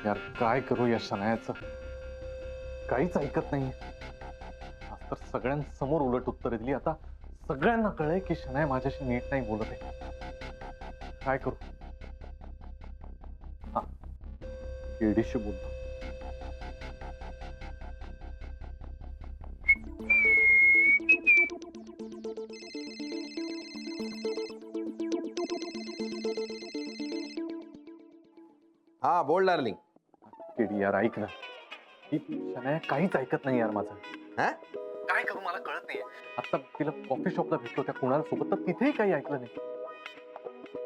यार काय करू या शनायाचं, काहीच ऐकत नाही. आज तर सगळ्यांसमोर उलट उत्तर दिली. आता सगळ्यांना कळलंय की शनाया माझ्याशी नीट नाही बोलत आहे. काय करू? हा, केडीशी बोलतो. हा बोल डार्लिंग. केडी यार ऐक ना, ही शनाया काहीच ऐकत नाही यार माझं. हा? काय करू मला कळत नाहीये. आता तिला कॉफी शॉपला भेटलो त्या कुणाल सोबत, तर तिथेही काही ऐकलं नाही.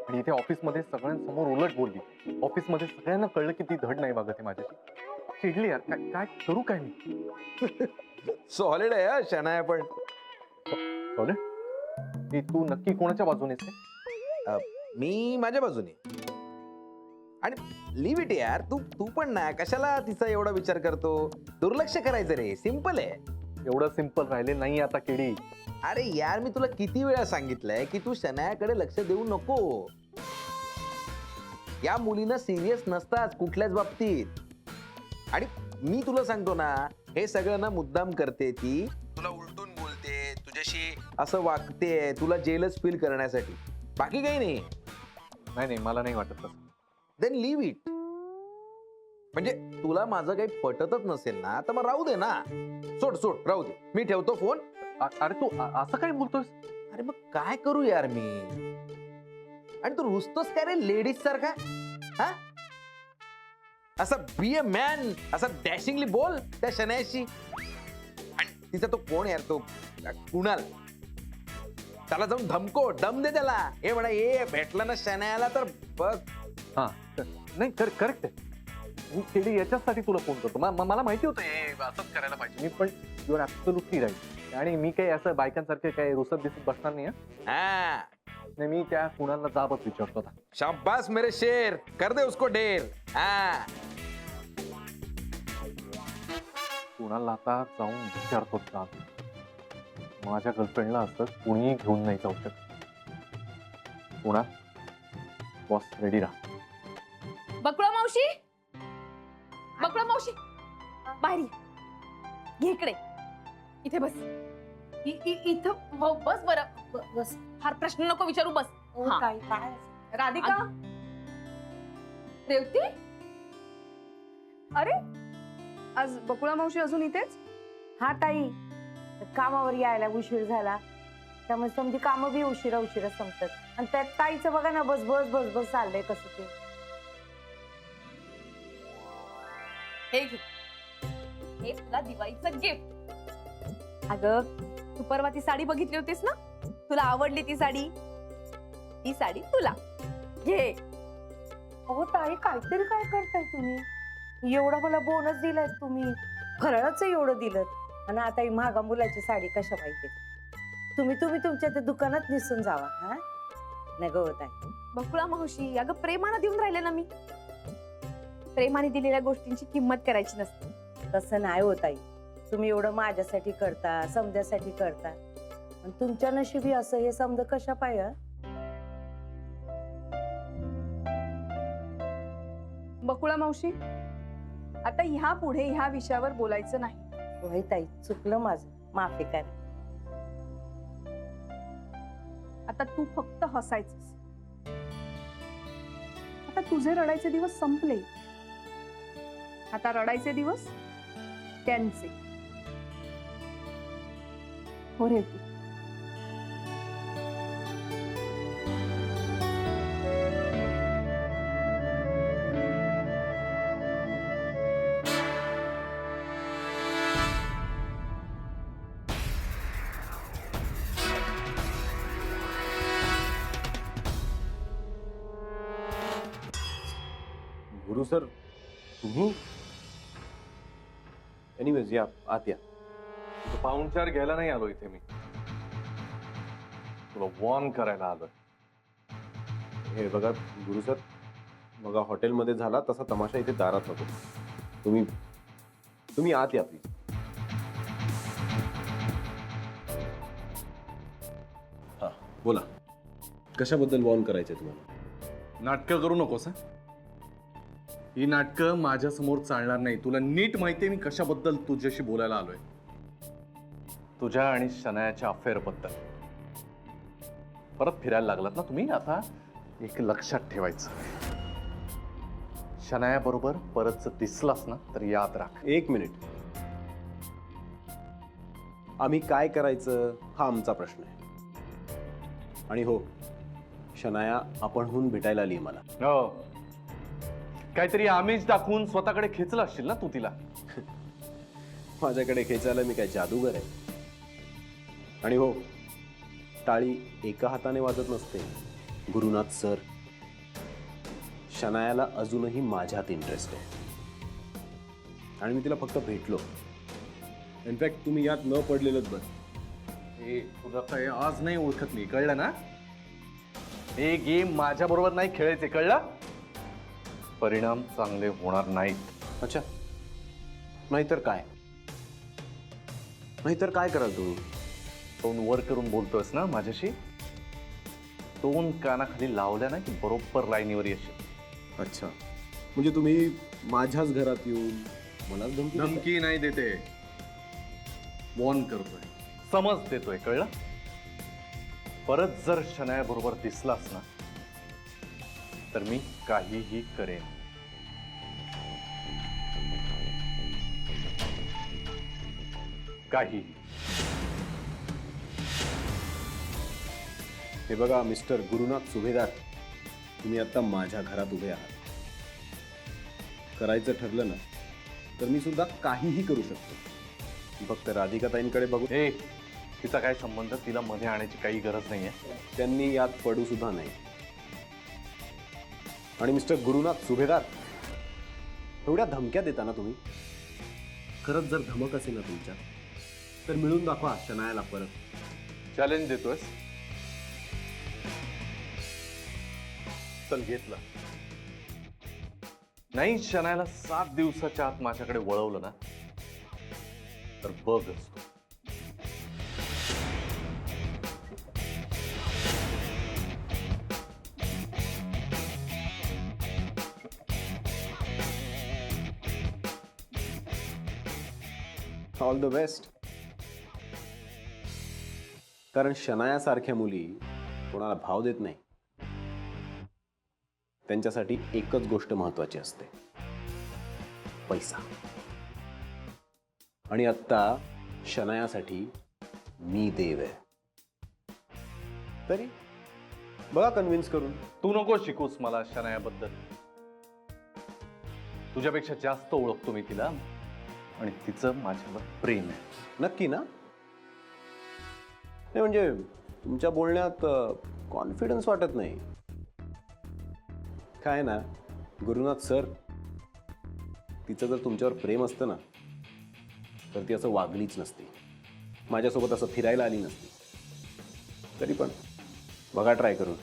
आणि इथे ऑफिसमध्ये सगळ्यांसमोर उलट बोलली. ऑफिसमध्ये सगळ्यांना कळलं की ती धड नाही वागत आहे माझ्याशी. चिडली यार. काय काय करू काय मी? सॉलिड आहे हा शनाया पण. सॉलिड? तू नक्की कोणाच्या बाजूने आहेस? मी माझ्या बाजूने. आणि लिव्ह इट यार. तू तू पण ना कशाला तिचा एवढा विचार करतो. दुर्लक्ष करायचं रे, सिंपल आहे. एवढं सिंपल राहिले नाही आता केडी. अरे यार मी तुला किती वेळा सांगितलंय की तू शनायाकडे लक्ष देऊ नको. या मुलीनं सिरियस नसतात कुठल्याच बाबतीत. आणि मी तुला सांगतो ना, हे सगळं ना मुद्दाम करते ती. तुला उलटून बोलते, तुझ्याशी असं वागते, तुला जेलच फील करण्यासाठी. बाकी काही नाही. नाही नाही, मला नाही वाटत तसं. Then leave it. म्हणजे तुला माझं काही पटतच नसेल ना, तर मग राहू दे ना. सोड सोड राहू दे. मी ठेवतो फोन. अरे तू असं काय बोलतोयस? अरे मग काय करू यार मी. आणि तू रुसतोस काय रे लेडीज सारखा. हा, असं बी अ मॅन, असं डॅशिंगली बोल त्या शनायाशी. आणि तिचा तो कोण यार, तो कुणाल, त्याला जाऊन धमको, दम दे त्याला. हे म्हणा ये भेटला ना शनायाला तर बघ. हा नाही, करेक्ट आहे. मी केडी याच्यासाठी तुला फोन करतो. मला माहिती होतं हे असंच करायला पाहिजे मी, पण युअर ऍब्सोल्युटली राईट. आणि मी काही असं बायकांसारखे काही रुसत दिसत बसणार नाही. हा, नाही, मी त्या कुणाला जाबच विचारतो आता. शाबास मेरे शेर, कर दे उसको ढेर. हा, कुणाला आता जाऊन विचारतो जाब. माझ्या गर्लफ्रेंडला असं कुणीही घेऊन नाही जाऊ शकत. कुणाल, बॉस रेडी राहा. बकुळा मावशी, बकुळा मावशी, बाहेर ये. ये इकडे, इथे बस. इथं बस. बरं बस. फार प्रश्न नको विचारू, बस. हा. काय काय राधिका, रेवती, अरे आज बकुळा मावशी अजून इथेच? हा ताई, कामावर यायला उशीर झाला, त्यामुळे समजी कामं बी उशिरा संपतात. आणि त्यात ताईचं बघा ना, बस बस बस बस चाललंय कसं ते. हे घे. हे तुला दिवाळीचं गिफ्ट. अगं तू परवा ती साडी बघितली होतीस ना, तुला आवडली ती साडी. ती साडी तुला घे. अहो ताई, काहीतरी काय करताय तुम्ही. एवढा मला बोनस दिलाय तुम्ही, खरंच एवढं दिलं. आणि आता ही महागा मुलाची साडी कशा पाहिजे. तुम्ही तुमच्या त्या दुकानात निसून जावा. हा नाही गं ताई. बकुळा मावशी, अगं प्रेमानं देऊन राहिले ना मी. प्रेमाने दिलेल्या गोष्टींची किंमत करायची नसते. तसं नाही होत आई. तुम्ही एवढं माझ्यासाठी करता, समजासाठी करता, आणि तुमच्या नशिबी असं हे समज कशा पाहिजे. बकुळा मावशी, आता ह्या पुढे ह्या विषयावर बोलायचं नाही. होय ताई, चुकलं माझं, माफी करा. आता तू फक्त हसायचंस. आता तुझे रडायचे दिवस संपले. आता रडायचे दिवस त्यांचे. हो रे तू. गुरु सर, तुम्ही? एनिवेज या आत या. पाहुणचार घ्यायला नाही आलो इथे मी, तुला वॉर्न करायला आलोय. हे बघा गुरु सर, बघा हॉटेलमध्ये झाला तसा तमाशा इथे दारात नको. तुम्ही आत या प्लीज. हा बोला, कशाबद्दल वॉर्न करायचंय तुम्हाला? नाटकं करू नकोस. ही नाटकं माझ्या समोर चालणार नाही. तुला नीट माहितीये मी कशाबद्दल तुझ्याशी बोलायला आलोय. तुझ्या आणि शनायाच्या अफेअर बद्दल. परत फिरायला लागलात ना तुम्ही. आता एक लक्षात ठेवायचं, शनाया बरोबर परत जर दिसलास ना तर याद राख. एक मिनिट. आम्ही काय करायचं हा आमचा प्रश्न आहे. आणि हो, शनाया आपणहून भेटायला आली मला. हो, काहीतरी आमिष दाखवून स्वतःकडे खेचलं असशील ना तू तिला. माझ्याकडे खेचायला मी काय जादूगर आहे. आणि हो, टाळी एका हाताने वाजत नसते गुरुनाथ सर. शनायाला अजूनही माझ्यात इंटरेस्ट आहे आणि मी तिला फक्त भेटलो. इनफॅक्ट तुम्ही यात न पडलेलंच बरं. हे तुला काय आज नाही ओळखत मी, कळलं ना. हे गेम माझ्या बरोबर नाही खेळायचे, कळलं. परिणाम चांगले होणार नाहीत. अच्छा, नाहीतर काय? नाहीतर काय कराल तुम्ही? तोंड वर करून बोलतोयस ना माझ्याशी. तोंड कानाखाली लावल्या ना की बरोबर लाईनीवर येशील. अच्छा, म्हणजे तुम्ही माझ्याच घरात येऊन मला धमकी देताय? धमकी नाही देते, वॉर्न करतोय, समज देतोय, कळलं. परत जर शनाया बरोबर दिसलास ना तर मी काहीही करेन. काहीही. हे बघा मिस्टर गुरुनाथ सुभेदार, तुम्ही आता माझ्या घरात उभे आहात. करायचं ठरलं ना तर मी सुद्धा काहीही करू शकतो. फक्त राधिकाताईंकडे बघू. ए, तिचा काय संबंध? तिला मध्ये आणायची काही गरज नाहीये. त्यांनी यात पडू सुद्धा नाही. आणि मिस्टर गुरुनाथ सुभेदार, एवढ्या धमक्या देता ना तुम्ही. खरंच जर धमक असेल ना तुमच्यात तर मिळून दाखवा शनायाला परत. चॅलेंज देतोयस? चल, घेतलं. नाही शनायाला 7 दिवसाच्या आत माझ्याकडे वळवलं ना तर बघच तू. All the best. कारण शनायासारख्या मुली कोणाला भाव देत नाही. त्यांच्यासाठी एकच गोष्ट महत्वाची असते, पैसा. आणि आत्ता शनायासाठी मी देव आहे. तरी बघा कन्व्हिन्स करून. तू नको शिकूस मला शनायाबद्दल. तुझ्यापेक्षा जास्त ओळखतो मी तिला आणि तिचं माझ्यावर प्रेम आहे. नक्की ना? नाही म्हणजे तुमच्या बोलण्यात कॉन्फिडन्स वाटत नाही. काय ना गुरुनाथ सर, तिचं जर तुमच्यावर प्रेम असतं ना तर ती असं वागलीच नसती, माझ्यासोबत असं फिरायला आली नसती. तरी पण बघा ट्राय करून.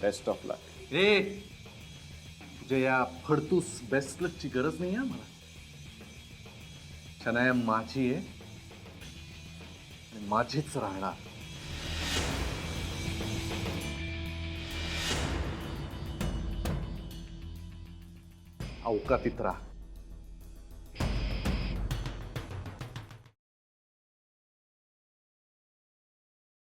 बेस्ट ऑफ लक. ए, तुझ्या या फडतूस बेस्ट लकची गरज नाही आहे मला. शनाया माझी आहे आणि माझीच राहणार. अवकातीत राहा.